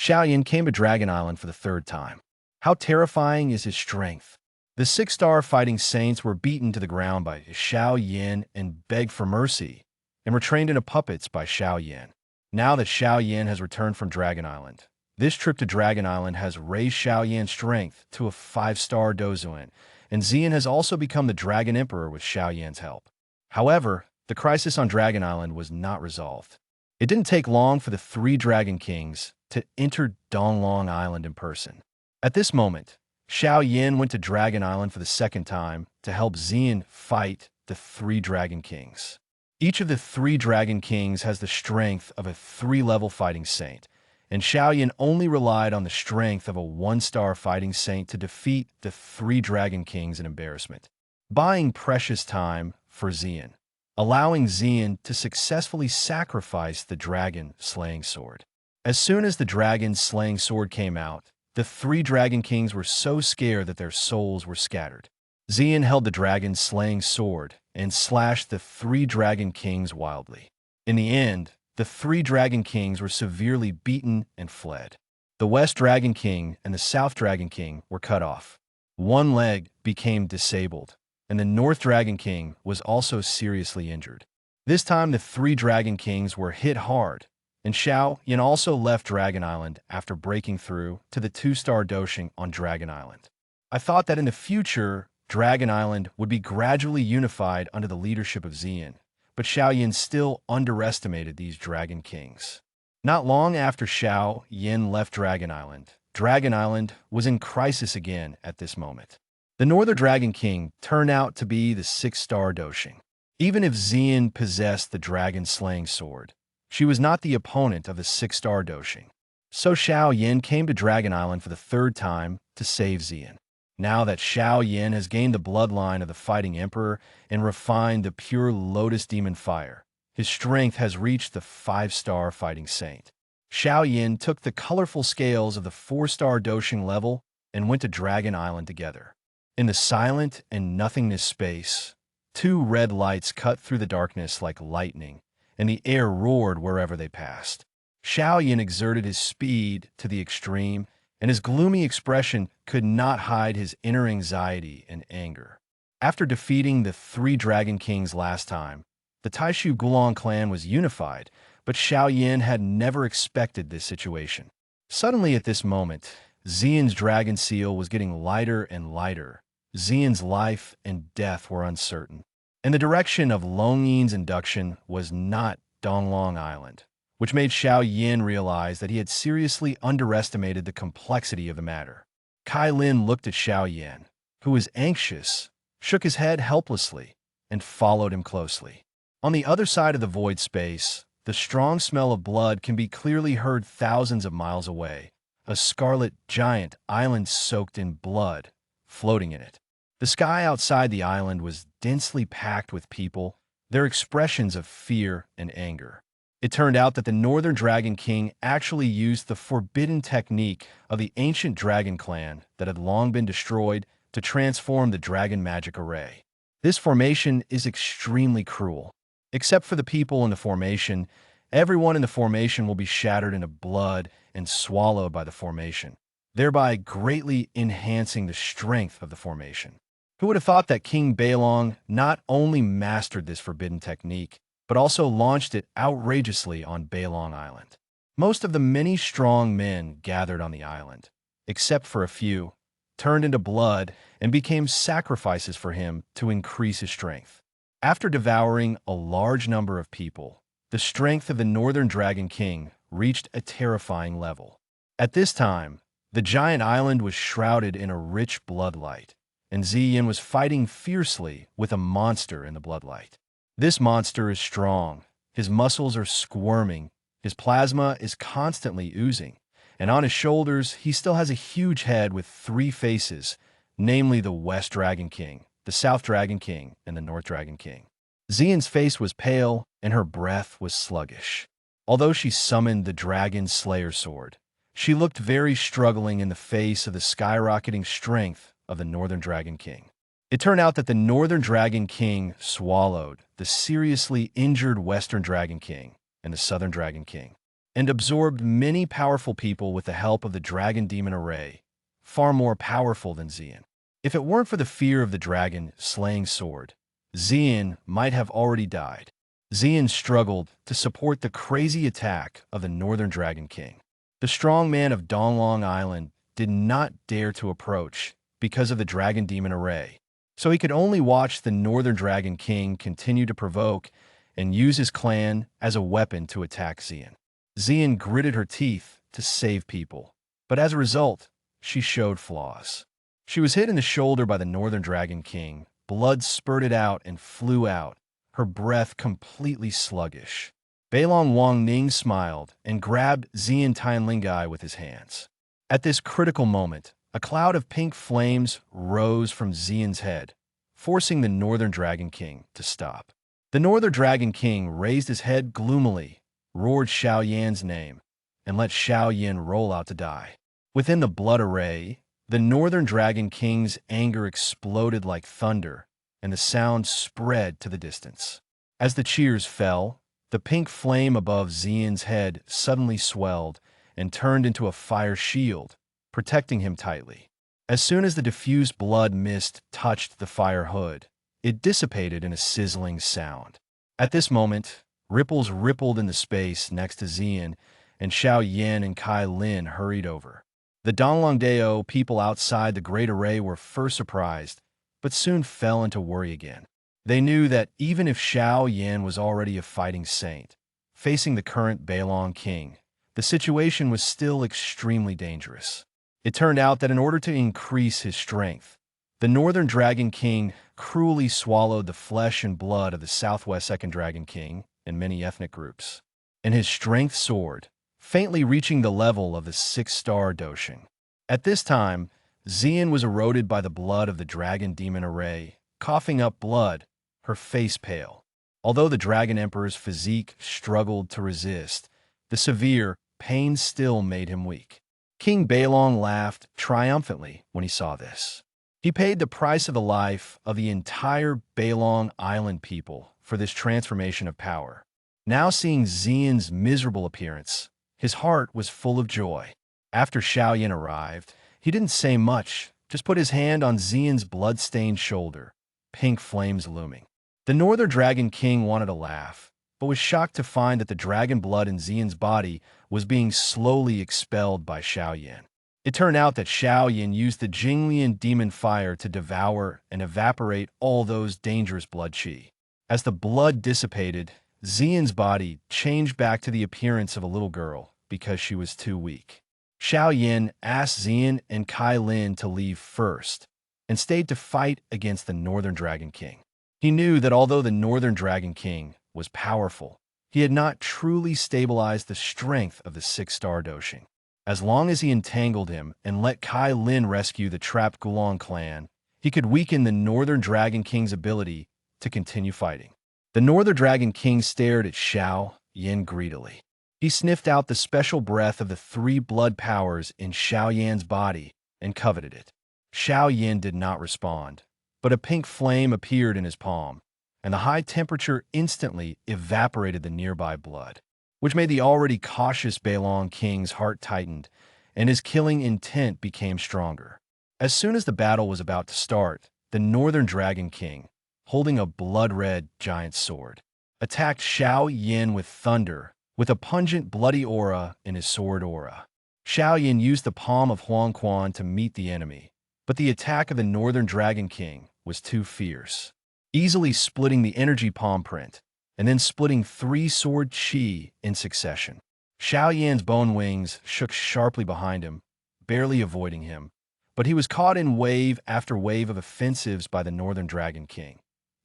Xiao Yan came to Dragon Island for the third time. How terrifying is his strength! The six-star fighting saints were beaten to the ground by Xiao Yan and begged for mercy, and were trained into puppets by Xiao Yan. Now that Xiao Yan has returned from Dragon Island, this trip to Dragon Island has raised Xiao Yan's strength to a 5-star dozuan, and Xian has also become the Dragon Emperor with Xiao Yan's help. However, the crisis on Dragon Island was not resolved. It didn't take long for the 3 Dragon Kings to enter Donglong Island in person. At this moment, Xiao Yan went to Dragon Island for the second time to help Xian fight the 3 Dragon Kings. Each of the 3 Dragon Kings has the strength of a 3-level fighting saint, and Xiao Yan only relied on the strength of a 1-star fighting saint to defeat the 3 Dragon Kings in embarrassment, buying precious time for Xian, allowing Xian to successfully sacrifice the dragon-slaying sword. As soon as the dragon-slaying sword came out, the 3 Dragon Kings were so scared that their souls were scattered. Xian held the dragon-slaying sword and slashed the 3 Dragon Kings wildly. In the end, the 3 Dragon Kings were severely beaten and fled. The West Dragon King and the South Dragon King were cut off. One leg became disabled, and the North Dragon King was also seriously injured. This time, the 3 Dragon Kings were hit hard, and Xiao Yan also left Dragon Island after breaking through to the 2-star doshing on Dragon Island. I thought that in the future, Dragon Island would be gradually unified under the leadership of Xian, but Xiao Yan still underestimated these Dragon Kings. Not long after Xiao Yan left Dragon Island was in crisis again at this moment. The Northern Dragon King turned out to be the 6-star doshing. Even if Xian possessed the dragon-slaying sword, she was not the opponent of the 6-star doshing. So Xiao Yan came to Dragon Island for the 3rd time to save Xian. Now that Xiao Yan has gained the bloodline of the Fighting Emperor and refined the pure Lotus Demon Fire, his strength has reached the 5-star fighting saint. Xiao Yan took the colorful scales of the 4-star doshing level and went to Dragon Island together. In the silent and nothingness space, 2 red lights cut through the darkness like lightning, and the air roared wherever they passed. Xiao Yan exerted his speed to the extreme, and his gloomy expression could not hide his inner anxiety and anger. After defeating the 3 Dragon Kings last time, the Taishu Gulong clan was unified, but Xiao Yan had never expected this situation. Suddenly at this moment, Xian's dragon seal was getting lighter and lighter. Xian's life and death were uncertain, and the direction of Long Yin's induction was not Donglong Island, which made Xiao Yan realize that he had seriously underestimated the complexity of the matter. Kai Lin looked at Xiao Yan, who was anxious, shook his head helplessly, and followed him closely. On the other side of the void space, the strong smell of blood can be clearly heard thousands of miles away, a scarlet giant island soaked in blood, floating in it. The sky outside the island was densely packed with people, their expressions of fear and anger. It turned out that the Northern Dragon King actually used the forbidden technique of the ancient dragon clan that had long been destroyed to transform the dragon magic array. This formation is extremely cruel. Except for the people in the formation, everyone in the formation will be shattered into blood and swallowed by the formation, thereby greatly enhancing the strength of the formation. Who would have thought that King Beilong not only mastered this forbidden technique, but also launched it outrageously on Beilong Island? Most of the many strong men gathered on the island, except for a few, turned into blood and became sacrifices for him to increase his strength. After devouring a large number of people, the strength of the Northern Dragon King reached a terrifying level. At this time, the giant island was shrouded in a rich bloodlight, and Xian was fighting fiercely with a monster in the bloodlight. This monster is strong, his muscles are squirming, his plasma is constantly oozing, and on his shoulders he still has a huge head with 3 faces, namely the West Dragon King, the South Dragon King, and the North Dragon King. Xian's face was pale, and her breath was sluggish. Although she summoned the Dragon Slayer sword, she looked very struggling in the face of the skyrocketing strength of the Northern Dragon King. It turned out that the Northern Dragon King swallowed the seriously injured Western Dragon King and the Southern Dragon King. and absorbed many powerful people with the help of the dragon demon array, far more powerful than Xian. If it weren't for the fear of the dragon-slaying sword, Xian might have already died. Xian struggled to support the crazy attack of the Northern Dragon King. The strong man of Donglong Island did not dare to approach because of the dragon demon array, so he could only watch the Northern Dragon King continue to provoke and use his clan as a weapon to attack Xian. Xian gritted her teeth to save people, but as a result, she showed flaws. She was hit in the shoulder by the Northern Dragon King. Blood spurted out and flew out, her breath completely sluggish. Beilong Wang Ning smiled and grabbed Xian Tianlingai with his hands. At this critical moment, a cloud of pink flames rose from Xian's head, forcing the Northern Dragon King to stop. The Northern Dragon King raised his head gloomily, roared Xiao Yan's name, and let Xiao Yan roll out to die. Within the blood array, the Northern Dragon King's anger exploded like thunder, and the sound spread to the distance. As the cheers fell, the pink flame above Xian's head suddenly swelled and turned into a fire shield, protecting him tightly. As soon as the diffused blood mist touched the fire hood, it dissipated in a sizzling sound. At this moment, ripples rippled in the space next to Xian, and Xiao Yan and Kai Lin hurried over. The Donglongdao people outside the Great Array were first surprised, but soon fell into worry again. They knew that even if Xiao Yan was already a fighting saint, facing the current Beilong King, the situation was still extremely dangerous. It turned out that in order to increase his strength, the Northern Dragon King cruelly swallowed the flesh and blood of the Southwest Second Dragon King and many ethnic groups, and his strength soared, faintly reaching the level of the 6-star Doshing. At this time, Xian was eroded by the blood of the dragon demon array, coughing up blood, her face pale. Although the Dragon Emperor's physique struggled to resist, the severe pain still made him weak. King Beilong laughed triumphantly when he saw this. He paid the price of the life of the entire Beilong Island people for this transformation of power. Now seeing Xian's miserable appearance, his heart was full of joy. After Xiao Yan arrived, he didn't say much, just put his hand on Xian's blood-stained shoulder, pink flames looming. The Northern Dragon King wanted to laugh, but was shocked to find that the dragon blood in Xian's body was being slowly expelled by Xiao Yan. It turned out that Xiao Yan used the Jinglian demon fire to devour and evaporate all those dangerous blood qi. As the blood dissipated, Xian's body changed back to the appearance of a little girl because she was too weak. Xiao Yan asked Xian and Kai Lin to leave first and stayed to fight against the Northern Dragon King. He knew that although the Northern Dragon King was powerful, he had not truly stabilized the strength of the 6-star Doshing. As long as he entangled him and let Kai Lin rescue the trapped Gulong clan, he could weaken the Northern Dragon King's ability to continue fighting. The Northern Dragon King stared at Xiao Yan greedily. He sniffed out the special breath of the 3 blood powers in Xiao Yan's body and coveted it. Xiao Yan did not respond, but a pink flame appeared in his palm, and the high temperature instantly evaporated the nearby blood, which made the already cautious Beilong King's heart tightened, and his killing intent became stronger. As soon as the battle was about to start, the Northern Dragon King, holding a blood-red giant sword, attacked Xiao Yan with thunder, with a pungent bloody aura in his sword aura. Xiao Yan used the palm of Huang Quan to meet the enemy, but the attack of the Northern Dragon King was too fierce, easily splitting the energy palm print, and then splitting 3 sword qi in succession. Xiao Yan's bone wings shook sharply behind him, barely avoiding him, but he was caught in wave after wave of offensives by the Northern Dragon King,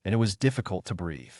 and it was difficult to breathe.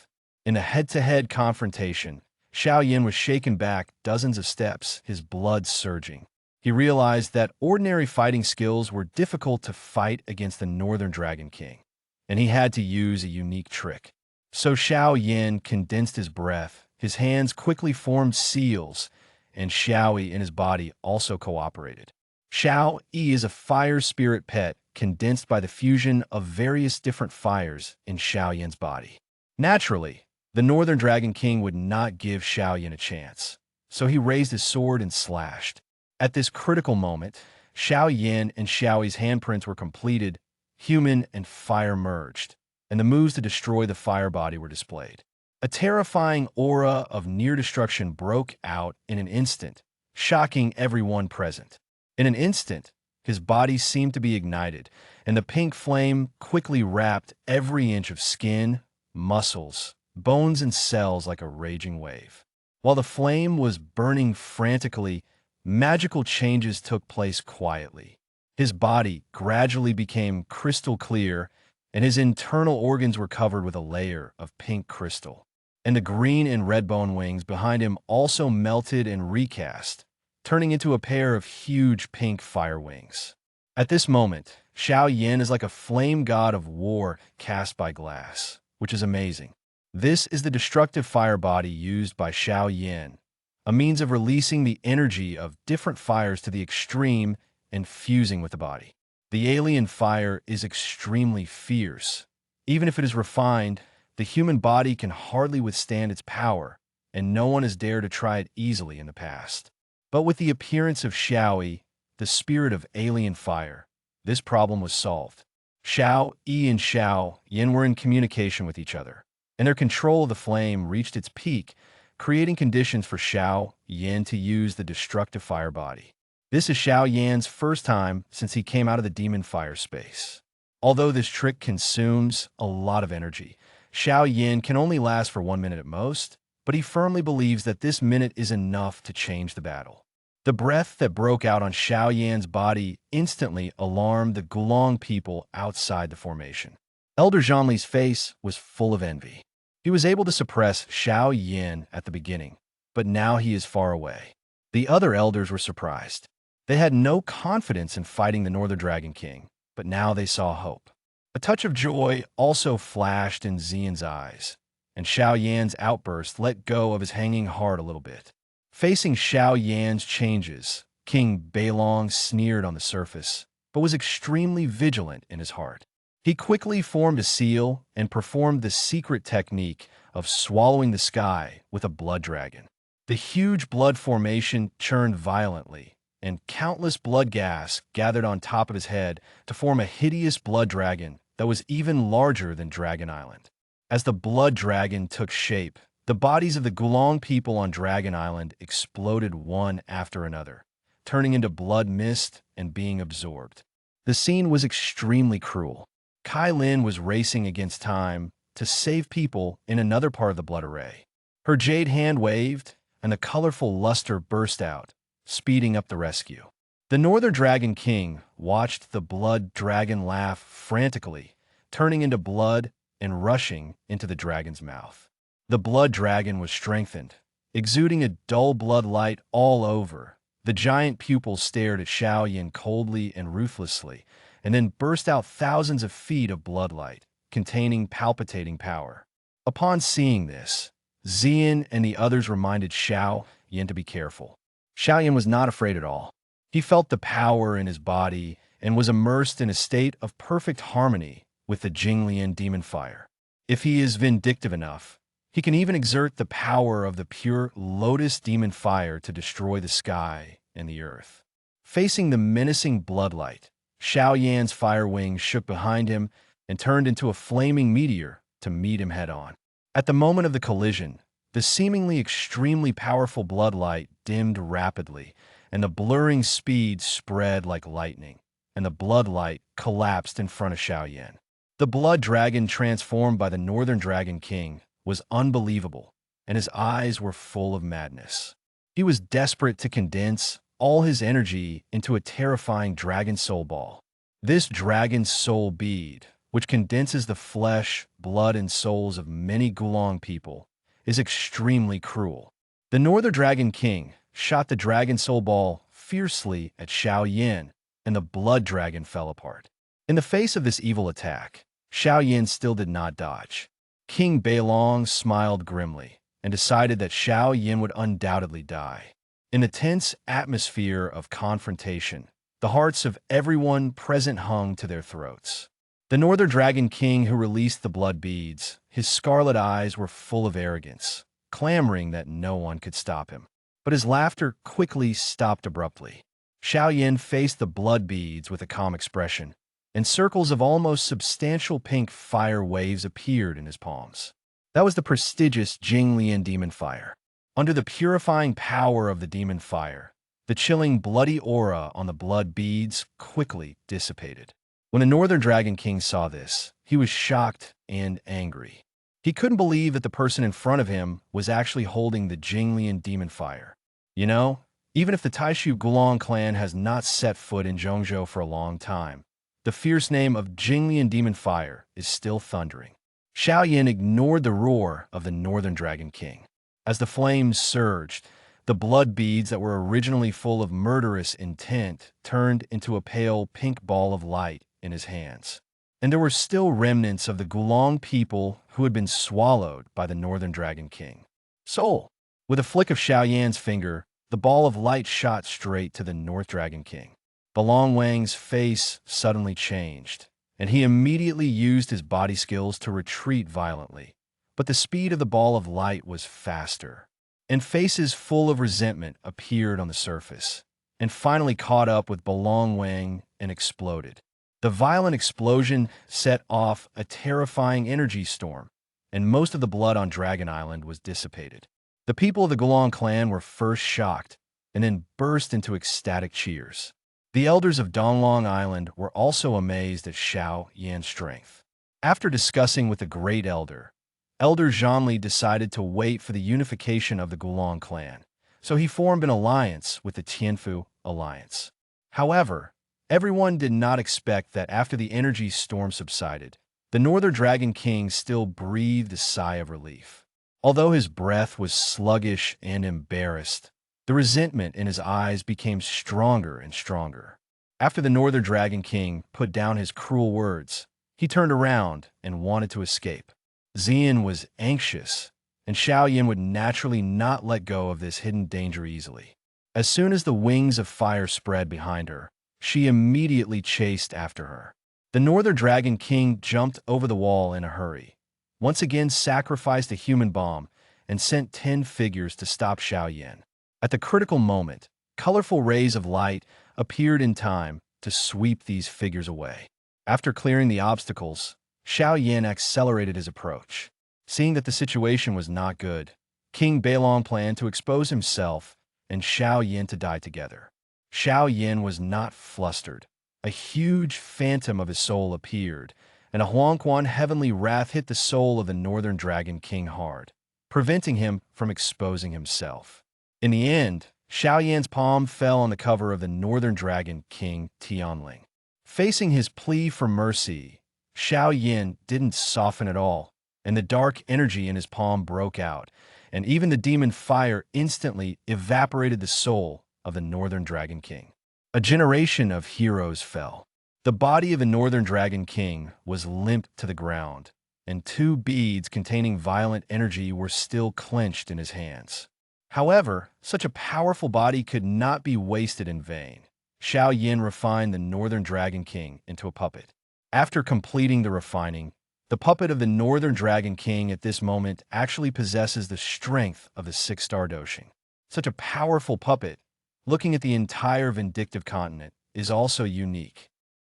In a head-to-head confrontation, Xiao Yan was shaken back dozens of steps, his blood surging. He realized that ordinary fighting skills were difficult to fight against the Northern Dragon King, and he had to use a unique trick. So Xiao Yan condensed his breath, his hands quickly formed seals, and Xiao Yi in his body also cooperated. Xiao Yi is a fire spirit pet condensed by the fusion of various different fires in Xiao Yan's body. Naturally, the Northern Dragon King would not give Xiao Yan a chance, so he raised his sword and slashed. At this critical moment, Xiao Yin and Xiaoi's handprints were completed, human and fire merged, and the moves to destroy the fire body were displayed. A terrifying aura of near destruction broke out in an instant, shocking everyone present. In an instant, his body seemed to be ignited, and the pink flame quickly wrapped every inch of skin, muscles, bones, and cells like a raging wave. While the flame was burning frantically, magical changes took place quietly. His body gradually became crystal clear, and his internal organs were covered with a layer of pink crystal. And the green and red bone wings behind him also melted and recast, turning into a pair of huge pink fire wings. At this moment, Xiao Yin is like a flame god of war cast by glass, which is amazing. This is the destructive fire body used by Xiao Yin, a means of releasing the energy of different fires to the extreme and fusing with the body. The alien fire is extremely fierce. Even if it is refined, the human body can hardly withstand its power, and no one has dared to try it easily in the past. But with the appearance of Xiaoi, the spirit of alien fire, this problem was solved. Xiao Yi and Xiao Yin were in communication with each other, and their control of the flame reached its peak, creating conditions for Xiao Yin to use the destructive fire body. This is Xiao Yan's first time since he came out of the demon fire space. Although this trick consumes a lot of energy, Xiao Yin can only last for 1 minute at most, but he firmly believes that this minute is enough to change the battle. The breath that broke out on Xiao Yan's body instantly alarmed the Gulong people outside the formation. Elder Zhongli's face was full of envy. He was able to suppress Xiao Yin at the beginning, but now he is far away. The other elders were surprised. They had no confidence in fighting the Northern Dragon King, but now they saw hope. A touch of joy also flashed in Xian's eyes, and Xiao Yan's outburst let go of his hanging heart a little bit. Facing Xiao Yan's changes, King Beilong sneered on the surface, but was extremely vigilant in his heart. He quickly formed a seal and performed the secret technique of swallowing the sky with a blood dragon. The huge blood formation churned violently, and countless blood gas gathered on top of his head to form a hideous blood dragon that was even larger than Dragon Island. As the blood dragon took shape, the bodies of the Gulong people on Dragon Island exploded one after another, turning into blood mist and being absorbed. The scene was extremely cruel. Kai Lin was racing against time to save people in another part of the blood array. Her jade hand waved, and the colorful luster burst out, speeding up the rescue. The Northern Dragon King watched the blood dragon laugh frantically, turning into blood and rushing into the dragon's mouth. The blood dragon was strengthened, exuding a dull blood light all over. The giant pupils stared at Xiao Yin coldly and ruthlessly, and then burst out thousands of feet of blood light, containing palpitating power. Upon seeing this, Xian and the others reminded Xiao Yin to be careful. Xiao Yin was not afraid at all. He felt the power in his body and was immersed in a state of perfect harmony with the Jinglian demon fire. If he is vindictive enough, he can even exert the power of the pure lotus demon fire to destroy the sky and the earth. Facing the menacing bloodlight, Xiao Yan's fire wings shook behind him and turned into a flaming meteor to meet him head-on. At the moment of the collision, the seemingly extremely powerful bloodlight dimmed rapidly, and the blurring speed spread like lightning, and the bloodlight collapsed in front of Xiao Yan. The blood dragon transformed by the Northern Dragon King was unbelievable, and his eyes were full of madness. He was desperate to condense all his energy into a terrifying dragon soul ball. This dragon soul bead, which condenses the flesh, blood, and souls of many Gulong people, is extremely cruel. The Northern Dragon King shot the dragon soul ball fiercely at Xiao Yin, and the blood dragon fell apart. In the face of this evil attack, Xiao Yin still did not dodge. King Beilong smiled grimly and decided that Xiao Yin would undoubtedly die. In the tense atmosphere of confrontation, the hearts of everyone present hung to their throats. The Northern Dragon King who released the blood beads, his scarlet eyes were full of arrogance, clamoring that no one could stop him. But his laughter quickly stopped abruptly. Xiao Yin faced the blood beads with a calm expression, and circles of almost substantial pink fire waves appeared in his palms. That was the prestigious Jinglian demon fire. Under the purifying power of the demon fire, the chilling bloody aura on the blood beads quickly dissipated. When the Northern Dragon King saw this, he was shocked and angry. He couldn't believe that the person in front of him was actually holding the Jinglian demon fire. You know, even if the Taishu Gulong clan has not set foot in Zhongzhou for a long time, the fierce name of Jinglian demon fire is still thundering. Xiao Yin ignored the roar of the Northern Dragon King. As the flames surged, the blood beads that were originally full of murderous intent turned into a pale pink ball of light in his hands. And there were still remnants of the Gulong people who had been swallowed by the Northern Dragon King. Soul! With a flick of Xiao Yan's finger, the ball of light shot straight to the North Dragon King. Balong Wang's face suddenly changed, and he immediately used his body skills to retreat violently. But the speed of the ball of light was faster, and faces full of resentment appeared on the surface, and finally caught up with Balong Wang and exploded. The violent explosion set off a terrifying energy storm, and most of the blood on Dragon Island was dissipated. The people of the Gulong clan were first shocked, and then burst into ecstatic cheers. The elders of Donglong Island were also amazed at Xiao Yan's strength. After discussing with the Great Elder, Elder Zhanli decided to wait for the unification of the Gulong clan, so he formed an alliance with the Tianfu Alliance. However, everyone did not expect that after the energy storm subsided, the Northern Dragon King still breathed a sigh of relief. Although his breath was sluggish and embarrassed, the resentment in his eyes became stronger and stronger. After the Northern Dragon King put down his cruel words, he turned around and wanted to escape. Xian was anxious, and Xiao Yin would naturally not let go of this hidden danger easily. As soon as the wings of fire spread behind her, she immediately chased after her. The Northern Dragon King jumped over the wall in a hurry, once again sacrificed a human bomb, and sent 10 figures to stop Xiao Yin. At the critical moment, colorful rays of light appeared in time to sweep these figures away. After clearing the obstacles, Xiao Yin accelerated his approach. Seeing that the situation was not good, King Beilong planned to expose himself and Xiao Yin to die together. Xiao Yin was not flustered. A huge phantom of his soul appeared, and a Huangquan heavenly wrath hit the soul of the Northern Dragon King hard, preventing him from exposing himself. In the end, Xiao Yan's palm fell on the cover of the Northern Dragon King Tianling. Facing his plea for mercy, Xiao Yin didn't soften at all, and the dark energy in his palm broke out, and even the demon fire instantly evaporated the soul of the Northern Dragon King. A generation of heroes fell. The body of the Northern Dragon King was limp to the ground, and 2 beads containing violent energy were still clenched in his hands. However, such a powerful body could not be wasted in vain. Xiao Yin refined the Northern Dragon King into a puppet. After completing the refining, the puppet of the Northern Dragon King at this moment actually possesses the strength of the 6-star Doshing. Such a powerful puppet, looking at the entire vindictive continent, is also unique.